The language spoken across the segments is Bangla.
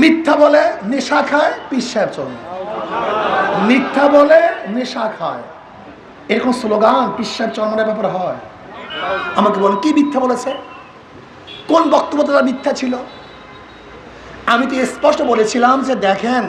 মিথ্যা বলে নেশা খায় পীর সাহেব চলে, মিথ্যা বলে নেশা খায়, এরকম স্লোগান পীর সাহেব চরমনের ব্যাপারে হয়। আমাকে বলেন কি মিথ্যা বলেছে, কোন বক্তব্য তারা মিথ্যা ছিল? আমি তো স্পষ্ট বলেছিলাম যে দেখেন,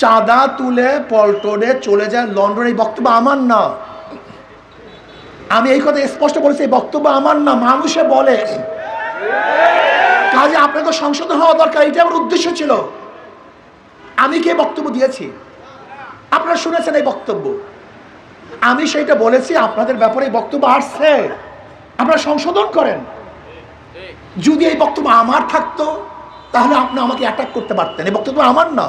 চাঁদা তুলে পল্টনে চলে যায় লন্ডন, এই বক্তব্য আমার না। আমি এই কথা স্পষ্ট বলেছি, এই বক্তব্য আমার না, মানুষে বলে। কাজে আপনাকে সংশোধন হওয়া দরকার, এটা আমার উদ্দেশ্য ছিল। আমি কি বক্তব্য দিয়েছি? আপনারা শুনেছেন এই বক্তব্য, আমি সেইটা বলেছি। আপনাদের ব্যাপারে এই বক্তব্য আসছে, আপনারা সংশোধন করেন। যদি এই বক্তব্য আমার থাকতো তাহলে আপনি আমাকে অ্যাটাক করতে পারতেন। এই বক্তব্য আমার না,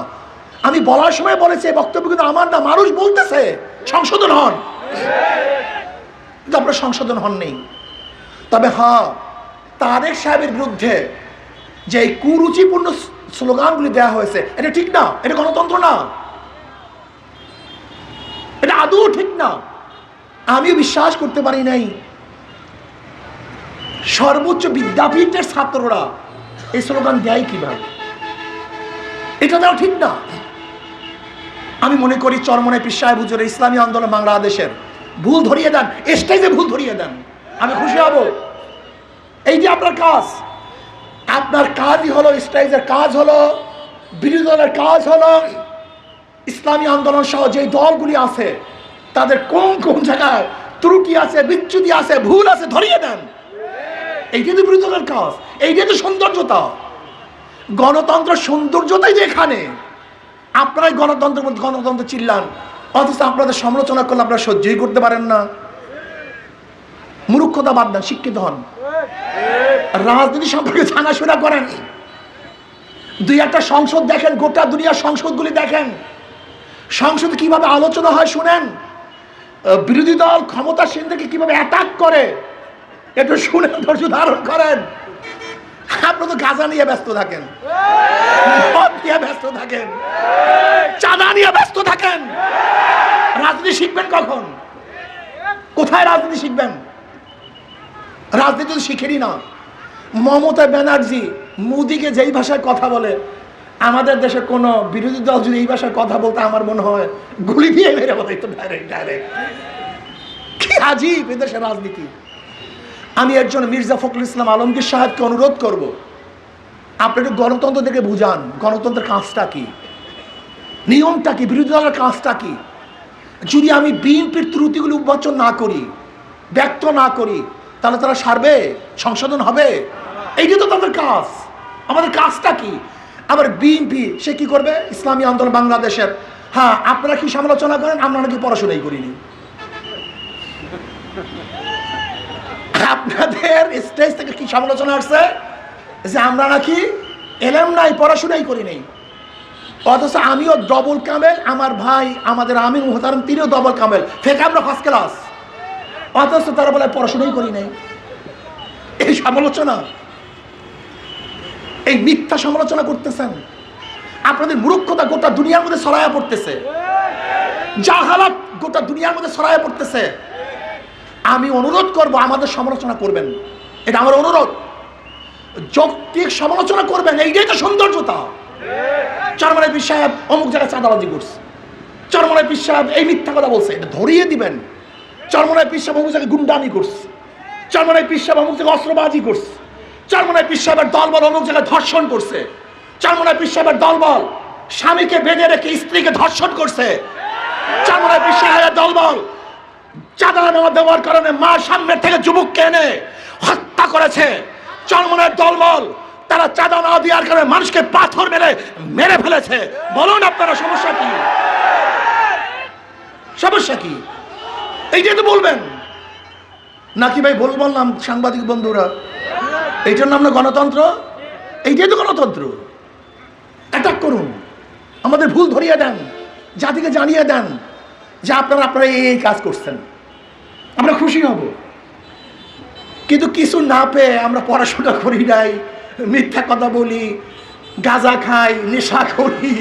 আমি বলার সময় বলেছি এই বক্তব্য কিন্তু আমার না। মানুষ বলতেছে সংশোধন হন, কিন্তু আপনারা সংশোধন হন নেই। তবে হ্যাঁ, তারেক সাহেবের বিরুদ্ধে যে এই কুরুচিপূর্ণ স্লোগানগুলি দেওয়া হয়েছে, এটা ঠিক না, এটা গণতন্ত্র না, এটা আদৌ ঠিক না। আমি বিশ্বাস করতে পারি নাই সর্বোচ্চ বিদ্যাপীঠের ছাত্ররা এই স্লোগান দেয় কিভাবে, এটা দেওয়া ঠিক না। আমি মনে করি চরমনাই পীর সাহেব হুজুর ইসলামী আন্দোলন বাংলাদেশের ভুল ধরিয়ে দেন, স্টেজে ভুল ধরিয়ে দেন, আমি খুশি হব। এই যে আপনার কাজ, আপনার কাজই হলো স্টেজের কাজ, হলো বিরোধী দলের কাজ, হলো ইসলামী আন্দোলন সহ যে দলগুলি আছে তাদের কোন কোন জায়গায় ত্রুটি আছে, বিচ্যুতি আছে, ভুল আছে, ধরিয়ে দেন। এইটাই তো বিরোধী দলের কাজ, এইটাই তো সৌন্দর্যতা। গণতন্ত্র সৌন্দর্যতাই যে এখানে। আপনারাই গণতন্ত্রের মধ্যে গণতন্ত্র চিল্লান, অথচ আপনাদের সমালোচনা করলে আপনারা সহ্যই করতে পারেন না। মূর্খতা বাদ দেন, শিক্ষিত হন, রাজনীতি সম্পর্কে জানাশোনা করেন। দুই একটা সংসদ দেখেন, গোটা দুনিয়ার সংসদগুলি দেখেন, সংসদে কিভাবে আলোচনা হয় শুনেন। বিরোধী দল ক্ষমতাসীনদেরকে কিভাবে অ্যাটাক করে একটু শুনেন, ধৈর্য ধারণ করেন। আপনি তো গাঁজা নিয়ে ব্যস্ত থাকেন, মদ নিয়ে ব্যস্ত থাকেন, চাঁদা নিয়ে ব্যস্ত থাকেন। রাজনীতি শিখবেন কখন? কোথায় রাজনীতি শিখবেন? রাজনীতি তো শিখেনি না। মমতা ব্যানার্জি মোদিকে যেই ভাষায় কথা বলে, আমাদের দেশে কোনো বিরোধী দল যদি এই ভাষায় কথা বলতে, আমার মনে হয় গুলি দিয়ে মেরে বলে তো ডাইরেক্ট। কি আজীব এদেশের রাজনীতি। আমি একজন মির্জা ফখরুল ইসলাম আলমগীর সাহেবকে অনুরোধ করব, আপনি একটু গণতন্ত্র থেকে বুঝান, গণতন্ত্রের কাজটা কি, নিয়মটা কি, বিরোধী দলের কাজটা কি। যদি আমি বিএনপির ত্রুটিগুলি উন্মোচন না করি, ব্যক্ত না করি, তাহলে তারা সারবে, সংশোধন হবে। এইটা তো তাদের কাজ। আমাদের কাজটা কি? আবার বিএনপি সে কি করবে? ইসলামী আন্দোলন বাংলাদেশের, হ্যাঁ আপনারা কি সমালোচনা করেন, আমরা নাকি পড়াশোনাই করিনি। আপনাদের স্টেজ থেকে কি সমালোচনা আসছে যে আমরা নাকি এলেম নাই, পড়াশোনাই করি নাই। অথচ আমিও ডবল কামেল, আমার ভাই আমাদের আমির মুহতারাম তিনিও ডবল কামেল, ফেক আমরা ফার্স্ট ক্লাস, অথচ তারা বলে পড়াশোনাই করি নাই। এই সমালোচনা, এই মিথ্যা সমালোচনা করতেছেন। আপনাদের মূর্খতা গোটা দুনিয়ার মধ্যে ছড়ায়া পড়তেছে, জাহালাত গোটা দুনিয়ার মধ্যে ছড়ায়া পড়তেছে। আমি অনুরোধ করব, আমাদের সমালোচনা করবেন, এটা আমার অনুরোধ। যৌক্তিক সমালোচনা করবেন, এইটাই তো সৌন্দর্যতা। চরমনাই পীর সাহেব অমুক জায়গায় চাঁদাবাজি করছে, চরমনাই পীর সাহেব এই মিথ্যা কথা বলছে, এটা ধরিয়ে দিবেন। চরমনাই পীর সাহেব অমুক জায়গায় গুন্ডামি করছে, চরমনাই পীর সাহেব অমুক জায়গায় অস্ত্রবাজি করছে, চরমনাই পীর সাহেবের দলবল অমুক জায়গায় ধর্ষণ করছে, চরমনাই পীর সাহেবের দলবল স্বামীকে বেঁধে রেখে স্ত্রীকে ধর্ষণ করছে, চরমনাই পীর সাহেবের দলবল চাঁদা নেওয়া দেওয়ার কারণে মা সামনের থেকে যুবককে এনে হত্যা করেছে, চরমনাই দলবল তারা চাঁদা না দেওয়ার কারণে মানুষকে পাথর মেরে মেরে ফেলেছে। বলুন আপনারা সমস্যা কি? সমস্যা কি? এইটাই তো বলবেন নাকি ভাই? বললাম সাংবাদিক বন্ধুরা, এইটার নাম না গণতন্ত্র? এইটাই তো গণতন্ত্র। অ্যাটাক করুন, আমাদের ভুল ধরিয়ে দেন, জাতিকে জানিয়ে দেন যে আপনারা এই কাজ করছেন, আমরা খুশি হব। কিন্তু কিছু না পেয়ে আমরা পড়াশোনা করি নাই, মিথ্যা কথা বলি, গাঁজা খাই, নেশা করি,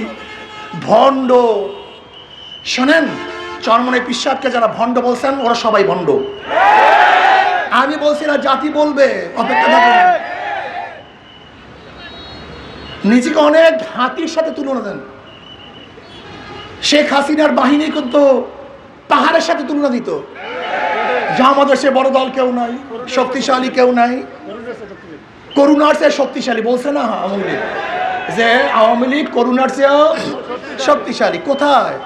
ভণ্ড। শোনেন, চরমনাই পীর সাহেবকে যারা ভণ্ড বলছেন ওরা সবাই ভণ্ড। আমি বলছি না, জাতি বলবে, অপেক্ষা থাকুন। নিজেকে অনেক হাতির সাথে তুলনা দেন। শেখ হাসিনার বাহিনী কিন্তু পাহাড়ের সাথে তুলনা দিত, যে আমাদের সে বড় দল কেউ নাই, শক্তিশালী কেউ নাই, করুণার চেয়ে শক্তিশালী বলছে না আওয়ামী লীগ, যে আওয়ামী লীগ করুণার চেয়েও শক্তিশালী। কোথায়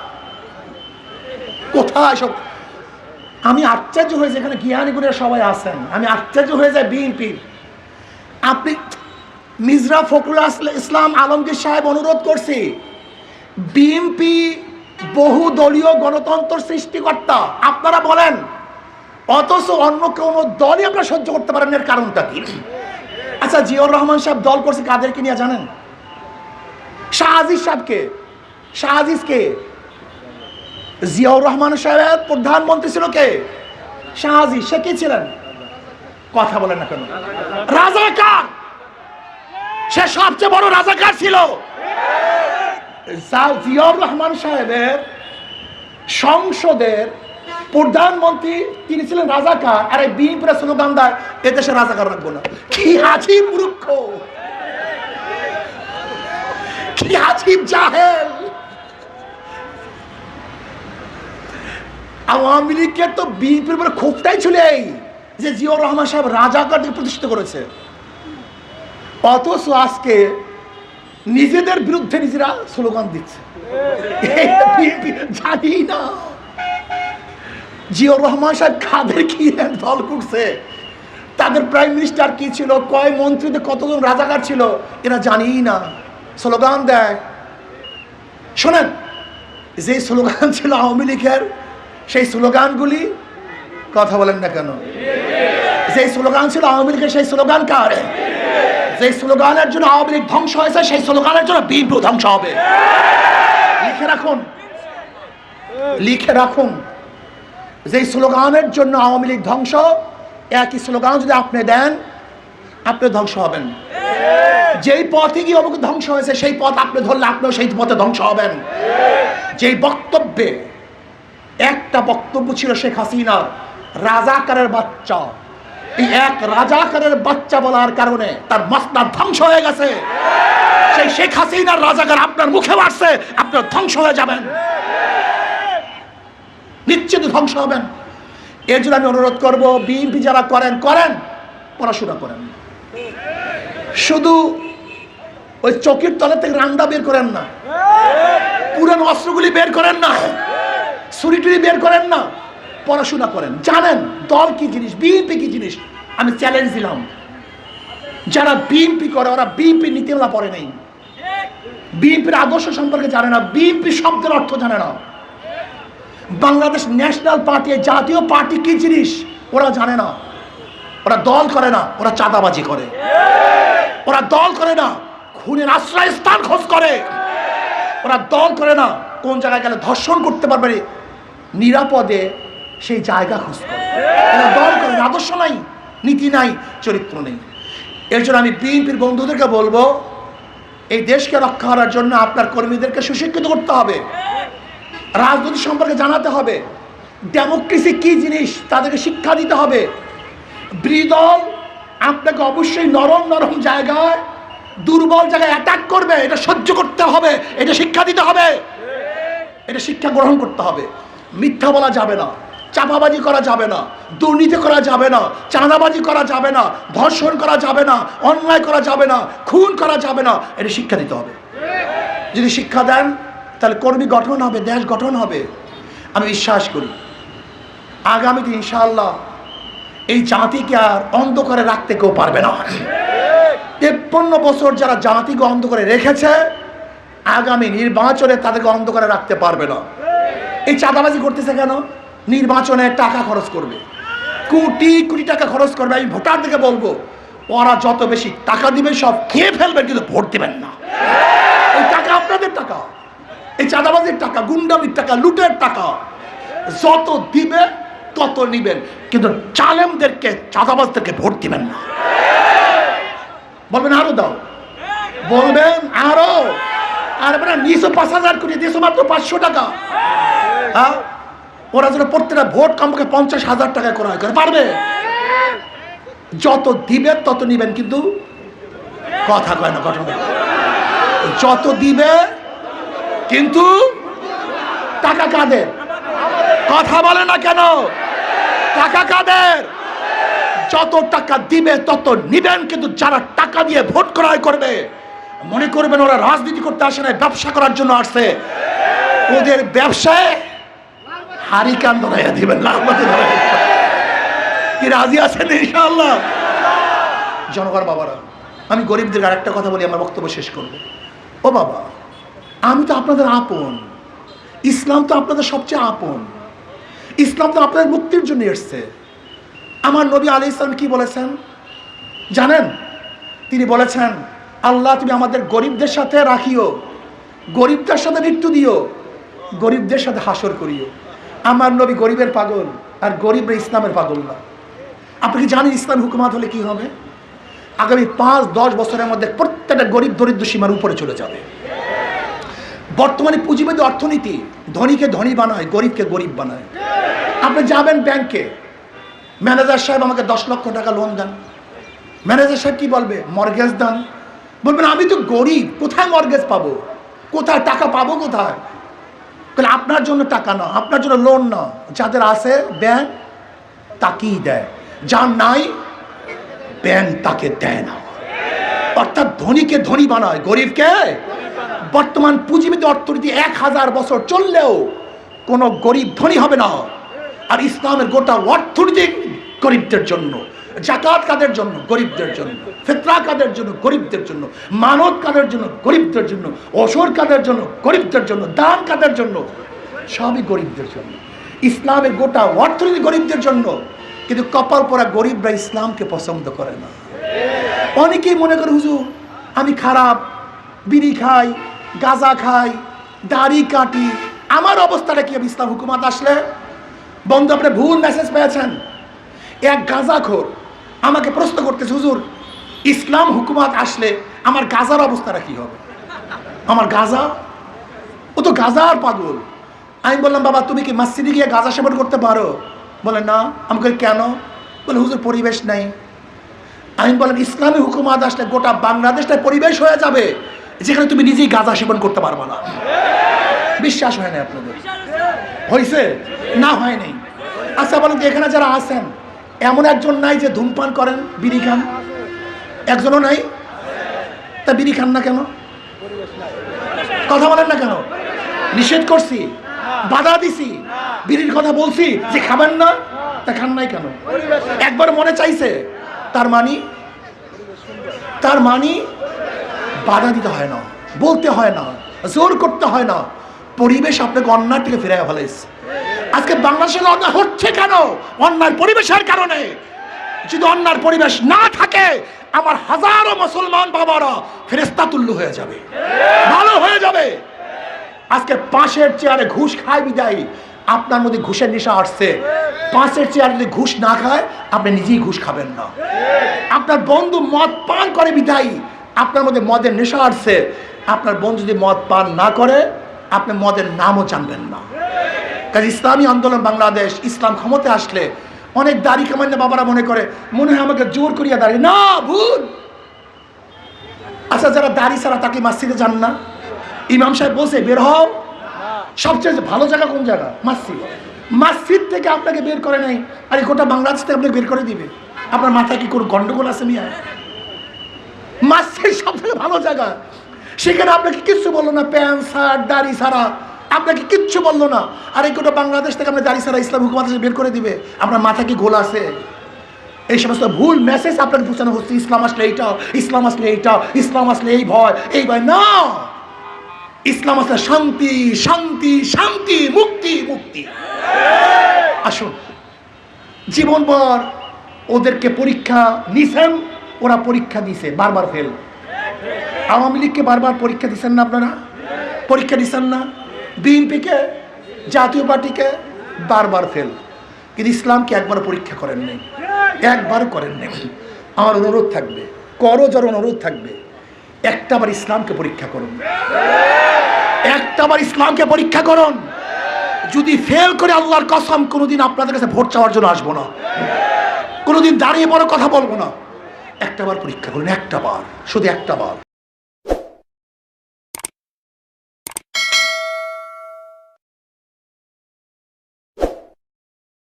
কোথায় সব? আমি আশ্চর্য হয়ে, যেখানে জ্ঞানীগুণের সবাই আছেন, আমি আশ্চর্য হয়ে যায় বিএনপির। আপনি মির্জা ফখরুল ইসলাম আলমগীর সাহেব অনুরোধ করছি, বিএনপি বহু দলীয় গণতন্ত্র সৃষ্টিকর্তা আপনারা বলেন, অথচ অন্য কোনো দলই আপনারা সহ্য করতে পারেন, এর কারণটা কি? আচ্ছা, জিয়াউর রহমান সাহেব দল করছে কাদেরকে নিয়ে জানেন? শাহ আজিজ সাহেবকে। শাহ আজিজকে জিয়াউর রহমান সাহেব প্রধানমন্ত্রী ছিল কে? শাহ আজিজ। সে কে ছিলেন? কথা বলেন না কেন? রাজাকার। সে সবচেয়ে বড় রাজাকার ছিল। জিয়াউর রহমান সাহেবের সংসদের প্রধানমন্ত্রী তিনি ছিলেন রাজাকার, আর এই বিএনপির স্লোগান দেয় এদেশে রাজাকার রাখবো না। কি আজীব মূর্খ, কি আজীব জাহেল। আওয়ামী লীগের তো বিএনপির উপরে ক্ষোভটাই ছিল এই, যে জিয়াউর রহমান সাহেব রাজাকারদের প্রতিষ্ঠিত করেছে, অথচ আজকে নিজেদের বিরুদ্ধে নিজেরা স্লোগান দিচ্ছে। জানি না জিয়াউর রহমান সাহেব কাদের কি দল করছে, তাদের প্রাইম মিনিস্টার কি ছিল, কয় মন্ত্রীদের কতজন রাজাকার ছিল, এরা জানি না, স্লোগান দেয়। শোনেন, যে স্লোগান ছিল আওয়ামী লীগের, সেই স্লোগানগুলি, কথা বলেন না কেন, যে স্লোগান ছিল আওয়ামী লীগের, সেই স্লোগান কার? যে স্লোগানের জন্য আওয়ামী লীগ ধ্বংস হয়েছে, সেই স্লোগানের জন্য বিএনপি ধ্বংস হবে। লিখে রাখুন, লিখে রাখুন, যে স্লোগানের জন্য আওয়ামী লীগ ধ্বংস, একই স্লোগান যদি আপনি দেন, আপনি ধ্বংস হবেন। যেই পথে গিয়ে অমুক ধ্বংস হয়েছে, সেই পথ আপনি ধরলে আপনিও সেই পথে ধ্বংস হবেন। যেই বক্তব্যে একটা বক্তব্য ছিল শেখ হাসিনার, রাজাকারের বাচ্চা, এই এক রাজাকারের বাচ্চা বলার কারণে তার মাসনাদ ধ্বংস হয়ে গেছে। সেই শেখ হাসিনার রাজাকার আপনার মুখে মারছে, আপনার ধ্বংস হয়ে যাবেন, নিশ্চিত ধ্বংস হবেন। এর জন্য আমি অনুরোধ করবো, বিএনপি যারা করেন করেন, পড়াশোনা করেন, শুধু ওই চকির তলা থেকে রান্ডা বের করেন না, পুরানো অস্ত্রগুলি বের করেন না, ছুরি বের করেন না, পড়াশোনা করেন, জানেন দল কি জিনিস, বিএনপি কি জিনিস। আমি চ্যালেঞ্জ দিলাম, যারা বিএনপি করে ওরা বিএনপি নীতিমালা পড়ে নেই, বিএনপির আদর্শ সম্পর্কে জানে না, বিএনপি শব্দের অর্থ জানে না, বাংলাদেশ ন্যাশনাল পার্টি, জাতীয় পার্টি কি জিনিস ওরা জানে না। ওরা দল করে না, ওরা চাঁদাবাজি করে। ওরা দল করে না, খুনের আশ্রয়স্থান খোঁজ করে। ওরা দল করে না, কোন জায়গায় গেলে ধর্ষণ করতে পারবে নিরাপদে সেই জায়গা খোঁজ করে। ওরা দল করে না, আদর্শ নাই, নীতি নাই, চরিত্র নেই। এর জন্য আমি বিএনপির বন্ধুদেরকে বলবো, এই দেশকে রক্ষা করার জন্য আপনার কর্মীদেরকে সুশিক্ষিত করতে হবে, রাজনীতি সম্পর্কে জানাতে হবে, ডেমোক্রেসি কি জিনিস তাদেরকে শিক্ষা দিতে হবে। বিরোধী দল আপনাকে অবশ্যই নরম নরম জায়গায়, দুর্বল জায়গায় অ্যাটাক করবে, এটা সহ্য করতে হবে, এটা শিক্ষা দিতে হবে, এটা শিক্ষা গ্রহণ করতে হবে। মিথ্যা বলা যাবে না, চাপাবাজি করা যাবে না, দুর্নীতি করা যাবে না, চাঁদাবাজি করা যাবে না, ধর্ষণ করা যাবে না, অন্যায় করা যাবে না, খুন করা যাবে না, এটা শিক্ষা দিতে হবে। যদি শিক্ষা দেন তাহলে কর্মী গঠন হবে, দেশ গঠন হবে। আমি বিশ্বাস করি আগামীতে ইনশাআল্লাহ এই জাতিকে আর অন্ধকারে রাখতে কেউ পারবে না। 53 বছর যারা জাতিকে অন্ধকারে রেখেছে, আগামী নির্বাচনে তাদেরকে অন্ধকারে রাখতে পারবে না। এই চাঁদাবাজি করতেছে কেন? নির্বাচনে টাকা খরচ করবে, কোটি কোটি টাকা খরচ করবে। আমি ভোটারদেরকে বলবো, ওরা যত বেশি টাকা দিবে সব খেয়ে ফেলবেন, কিন্তু ভোট দিবেন না। এই টাকা আপনাদের টাকা, এই চাঁদাবাজির টাকা, গুন্ডামির টাকা, লুটের টাকা, যত দিবে তত নিবেন, কিন্তু জালেমদেরকে, চাঁদাবাজদেরকে ভোট দিবেন না। বলবেন আরো দাও, বলবেন আরো, আর নিশো 5,000 কোটি দিয়েছো মাত্র 500 টাকা। হ্যাঁ, ওরা যেন প্রত্যেকটা ভোট কমপক্ষে 50,000 টাকায় করা করে পারবে। যত দিবেন তত নিবেন, কিন্তু কথা কয় না, ঘটনা। যত দিবে, কিন্তু টাকা কাদের? কথা বলে না কেন? টাকা কাদের? যত টাকা দিবে তত নিবেন, কিন্তু যারা টাকা দিয়ে ভোট ক্রয় করবে মনে করবেন ওরা রাজনীতি করতে আসে না, ব্যবসা করার জন্য আসছে। ওদের ব্যবসায় হারিকান ধরাইয়া দিবেন, লাখপতি ধরাইয়া। কি রাজি আছেন ইনশাআল্লাহ? জনগণ বাবারা, আমি গরিবদের আরেকটা কথা বলি, আমার বক্তব্য শেষ করব। ও বাবা, আমি তো আপনাদের আপন, ইসলাম তো আপনাদের সবচেয়ে আপন, ইসলাম তো আপনাদের মুক্তির জন্য এসছে। আমার নবী আলাইহিস সালাম কি বলেছেন জানেন? তিনি বলেছেন, আল্লাহ তুমি আমাদের গরিবদের সাথে রাখিও, গরিবদের সাথে মৃত্যু দিও, গরিবদের সাথে হাসর করিও। আমার নবী গরিবের পাগল, আর গরিবরা ইসলামের পাগল না। আপনি কি জানেন ইসলাম হুকুমাত হলে কি হবে? আগামী 5-10 বছরের মধ্যে প্রত্যেকটা গরিব দরিদ্র সীমার উপরে চলে যাবে। বর্তমানে পুঁজিবাদী অর্থনীতি ধনীকে ধনী বানায়, গরিবকে গরিব বানায়। আপনি যাবেন ব্যাংকে, ম্যানেজার সাহেব আমাকে 10 লক্ষ টাকা লোন দেন। ম্যানেজার সাহেব কি বলবে? মর্গেজ দেন। বলবেন আমি তো গরিব, কোথায় মর্গেজ পাবো, কোথায় টাকা পাবো, কোথায়? তাহলে আপনার জন্য টাকা না, আপনার জন্য লোন না, যাদের আছে ব্যাংক তাকেই দেয়, যার নাই ব্যাংক তাকে দেয় না। অর্থাৎ ধনীকে ধনী বানায়, গরিবকে। বর্তমান পুঁজিবাদী অর্থনীতি 1000 বছর চললেও কোনো গরিব ধনী হবে না। আর ইসলামের গোটা অর্থনীতি গরিবদের জন্য। জাকাত কাদের জন্য? গরিবদের জন্য। ফিতরা কাদের জন্য? গরিবদের জন্য। মানত কাদের জন্য? গরিবদের জন্য। ওসর কাদের জন্য? গরিবদের জন্য। দান কাদের জন্য? সবই গরিবদের জন্য। ইসলামের গোটা অর্থনীতি গরিবদের জন্য। কিন্তু কপাল পরা গরিবরা ইসলামকে পছন্দ করে না। অনেকেই মনে করে হুজুর আমি খারাপ, বিড়ি খাই, গাঁজা খাই, দাড়ি কাটি, আমার অবস্থাটা কি হবে ইসলাম হুকুমাত আসলে? বন্ধু, আপনি ভুল মেসেজ পেয়েছেন। এক গাঁজাখোর আমাকে প্রশ্ন করতেছে, হুজুর ইসলাম হুকুমাত আসলে আমার গাঁজার অবস্থাটা কি হবে? আমার গাঁজা, ও তো গাঁজার পাগল। আমি বললাম, বাবা তুমি কি মসজিদে গিয়ে গাঁজা সেবন করতে পারো? বলে না। আমাকে কেন? বলে হুজুর পরিবেশ নাই। আমি বললাম ইসলামী হুকুমাত আসলে গোটা বাংলাদেশটা পরিবেশ হয়ে যাবে যেখানে তুমি নিজেই গাঁজা সেবন করতে পারবা না। বিশ্বাস হয় না আপনাদের? হয়েছে না? হয় নাই? আচ্ছা বলেন তো, এখানে যারা আছেন এমন একজন নাই যে ধূমপান করেন, বিড়ি খান? একজনও নাই? তা বিড়ি খান না কেন? কথা বলেন না কেন? নিষেধ করছি, বাধা দিছি, বিড়ির কথা বলছি যে খাবেন না, তা খান নাই কেন? একবার মনে চাইছে? তার মানি বাধা দিতে হয় না, বলতে হয় না, জোর করতে হয় না। পরিবেশ আপনাকে অন্যায় থেকে ফিরাইয়া ফেলেছে। আজকে বাংলাদেশের অন্যায় হচ্ছে কেন? অন্যায় পরিবেশের কারণে। যদি অন্যায় পরিবেশ না থাকে, আমার হাজারো মুসলমান বাবারা ফেরেশতা তুল্য হয়ে যাবে, ভালো হয়ে যাবে। আজকে পাশের চেয়ারে ঘুষ খায় বিদায় আপনার মধ্যে ঘুষের নেশা আসছে। পাশের চেয়ারে যদি ঘুষ না খায়, আপনি নিজেই ঘুষ খাবেন না। আপনার বন্ধু মদ পান করে বিদায় আপনার মধ্যে মদের নেশা আসছে। আপনার বন্ধু যদি মদ পান না করে, আপনি মদের নামও জানবেন না। কাজে ইসলামী আন্দোলন বাংলাদেশ, ইসলাম ক্ষমতায় আসলে অনেক দাড়ি কামান্য বাবারা মনে করে মনে হয় আমাকে জোর করিয়া দাঁড়িয়ে, না, ভুল। আচ্ছা, যারা দাড়ি ছাড়া তাকে মসজিদে যান না? ইমাম সাহেব বলছে বের হও। সবচেয়ে ভালো জায়গা কোন জায়গা? মসজিদ। মসজিদ থেকে আপনাকে বের করে নাই, আর গোটা বাংলাদেশ থেকে আপনাকে বের করে দিবে? আপনার মাথায় কি কোনো গন্ডগোল আছে মিয়া? মসজিদ সব থেকে ভালো জায়গা, সেখানে আপনাকে কিচ্ছু বললো না, প্যান্ট শার্ট দাড়ি ছাড়া আপনাকে কিচ্ছু বললো না। আর এই গোটা বাংলাদেশ থেকে আপনি দাড়ি ছাড়া ইসলাম হুকুমাত বের করে দিবে? আপনার মাথা কি গোল আছে? এই সমস্ত ভুল মেসেজ আপনাকে পৌঁছানো হচ্ছে। ইসলাম আসলে এইটা, ইসলাম আসলে এইটা, ইসলাম আসলে এই ভয়, এই ভয় না। ইসলাম আসলে শান্তি, শান্তি, শান্তি, মুক্তি, মুক্তি। আসুন, জীবনভর ওদেরকে পরীক্ষা নিছেন, ওরা পরীক্ষা দিছে, বারবার ফেল। আওয়ামী লীগকে বারবার পরীক্ষা দিচ্ছেন না আপনারা? পরীক্ষা দিচ্ছেন না? বিএনপিকে, জাতীয় পার্টিকে বারবার ফেল। কিন্তু ইসলামকে একবার পরীক্ষা করেন নাই, একবার করেন নাই। আমার অনুরোধ থাকবে, করো যার অনুরোধ থাকবে, একটাবার ইসলামকে পরীক্ষা করুন, একটাবার ইসলামকে পরীক্ষা করুন। যদি ফেল করে, আল্লাহর কসম কোনোদিন আপনাদের কাছে ভোট চাওয়ার জন্য আসবো না, কোনোদিন দাঁড়িয়ে বড় কথা বলবো না। একটাবার পরীক্ষা করুন, একটাবার, শুধু একটাবার।